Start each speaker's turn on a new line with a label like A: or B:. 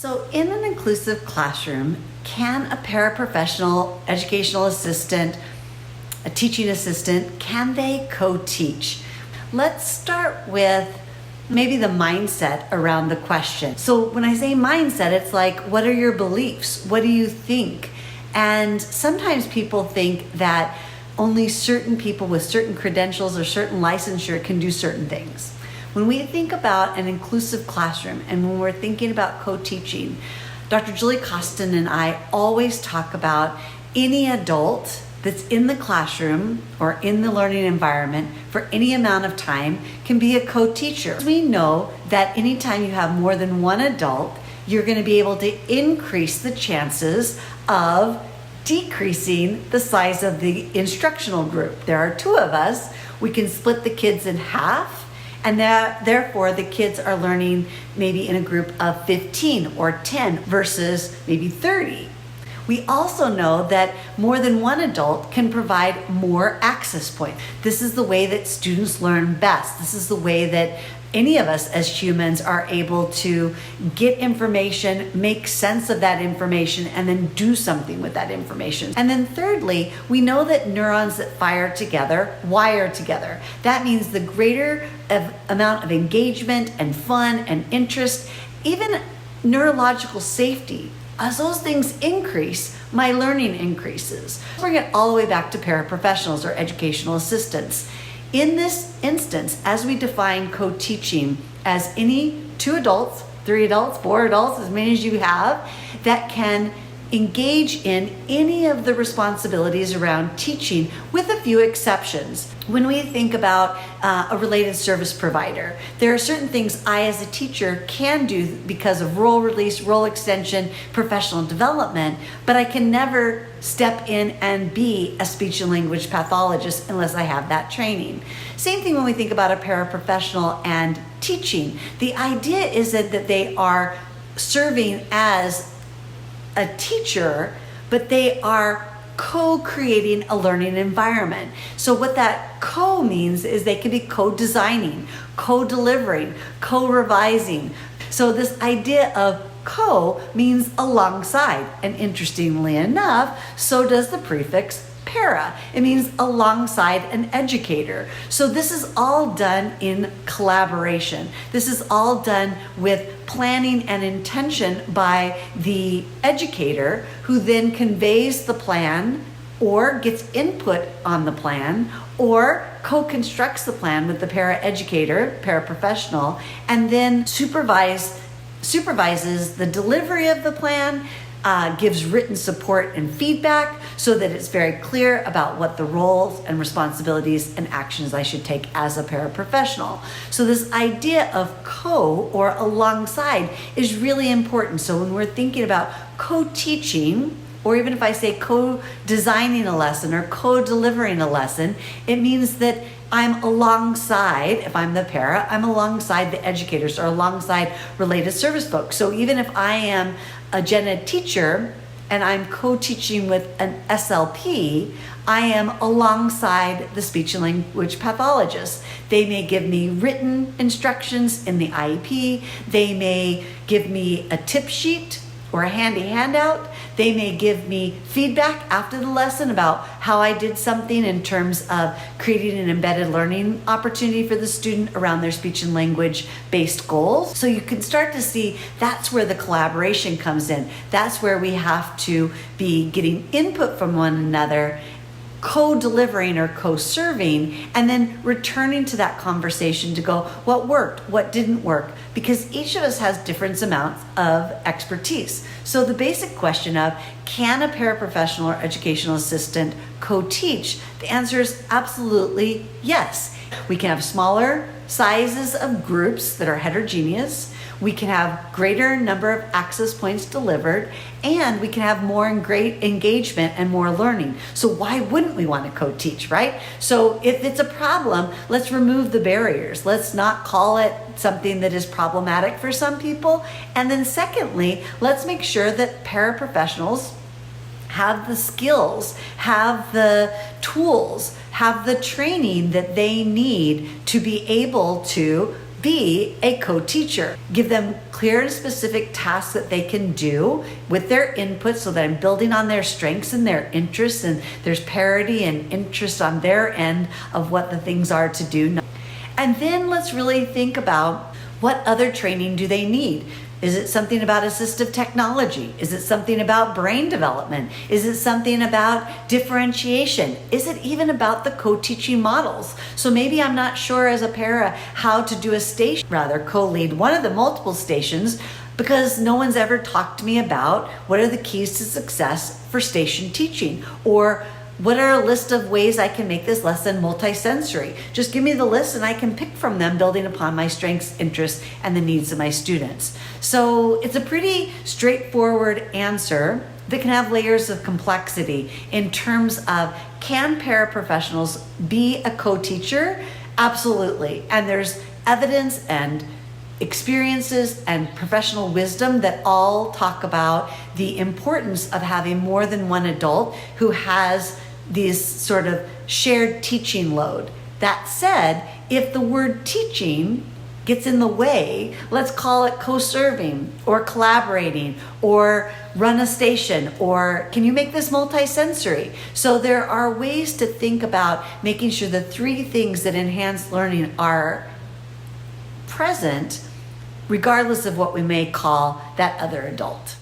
A: So in an inclusive classroom, can a paraprofessional, educational assistant, a teaching assistant, can they co-teach? Let's start with maybe the mindset around the question. So when I say mindset, it's like, what are your beliefs? What do you think? And sometimes people think that only certain people with certain credentials or certain licensure can do certain things. When we think about an inclusive classroom and when we're thinking about co-teaching, Dr. Julie Costin and I always talk about any adult that's in the classroom or in the learning environment for any amount of time can be a co-teacher. We know that anytime you have more than one adult, you're going to be able to increase the chances of decreasing the size of the instructional group. There are two of us. We can split the kids in half, and therefore the kids are learning maybe in a group of 15 or 10 versus maybe 30. We also know that more than one adult can provide more access points. This is the way that students learn best. This is the way that any of us as humans are able to get information, make sense of that information, and then do something with that information. And then thirdly, we know that neurons that fire together wire together. That means the greater amount of engagement and fun and interest, even neurological safety, as those things increase, my learning increases. Bring it all the way back to paraprofessionals or educational assistants. In this instance, as we define co-teaching as any 2 adults, 3 adults, 4 adults, as many as you have, that can engage in any of the responsibilities around teaching with a few exceptions. When we think about a related service provider, there are certain things I as a teacher can do because of role release, role extension, professional development, but I can never step in and be a speech and language pathologist unless I have that training. Same thing when we think about a paraprofessional and teaching. The idea isn't that they are serving as a teacher, but they are co-creating a learning environment. So what that co means is they can be co-designing, co-delivering, co-revising. So this idea of co means alongside, and interestingly enough, so does the prefix para. It means alongside an educator. So this is all done in collaboration. This is all done with planning and intention by the educator, who then conveys the plan or gets input on the plan or co-constructs the plan with the para-educator, paraprofessional, and then supervises the delivery of the plan, gives written support and feedback so that it's very clear about what the roles and responsibilities and actions I should take as a paraprofessional. So this idea of co or alongside is really important. So when we're thinking about co-teaching, or even if I say co-designing a lesson or co-delivering a lesson, it means that I'm alongside, if I'm the para, I'm alongside the educators or alongside related service folks. So even if I am a gen ed teacher and I'm co-teaching with an SLP, I am alongside the speech and language pathologist. They may give me written instructions in the IEP. They may give me a tip sheet or a handy handout. They may give me feedback after the lesson about how I did something in terms of creating an embedded learning opportunity for the student around their speech and language based goals. So you can start to see that's where the collaboration comes in. That's where we have to be getting input from one another, co-delivering or co-serving, and then returning to that conversation to go, what worked, what didn't work, because each of us has different amounts of expertise. So the basic question of, can a paraprofessional or educational assistant co-teach? The answer is absolutely yes. We can have smaller sizes of groups that are heterogeneous. We can have greater number of access points delivered, and we can have more great engagement and more learning. So why wouldn't we want to co-teach, right? So if it's a problem, let's remove the barriers. Let's not call it something that is problematic for some people. And then secondly, let's make sure that paraprofessionals have the skills, have the tools, have the training that they need to be able to be a co-teacher. Give them clear and specific tasks that they can do with their input so that I'm building on their strengths and their interests, and there's parity and interest on their end of what the things are to do. And then let's really think about what other training do they need. Is it something about assistive technology? Is it something about brain development? Is it something about differentiation? Is it even about the co-teaching models? So maybe I'm not sure as a para how to do a station, rather co-lead one of the multiple stations, because no one's ever talked to me about what are the keys to success for station teaching, or what are a list of ways I can make this lesson multisensory? Just give me the list and I can pick from them, building upon my strengths, interests, and the needs of my students. So it's a pretty straightforward answer that can have layers of complexity in terms of, can paraprofessionals be a co-teacher? Absolutely. And there's evidence and experiences and professional wisdom that all talk about the importance of having more than one adult who has these sort of shared teaching load. That said, if the word teaching gets in the way, let's call it co-serving or collaborating or run a station, or can you make this multisensory? So there are ways to think about making sure the three things that enhance learning are present regardless of what we may call that other adult.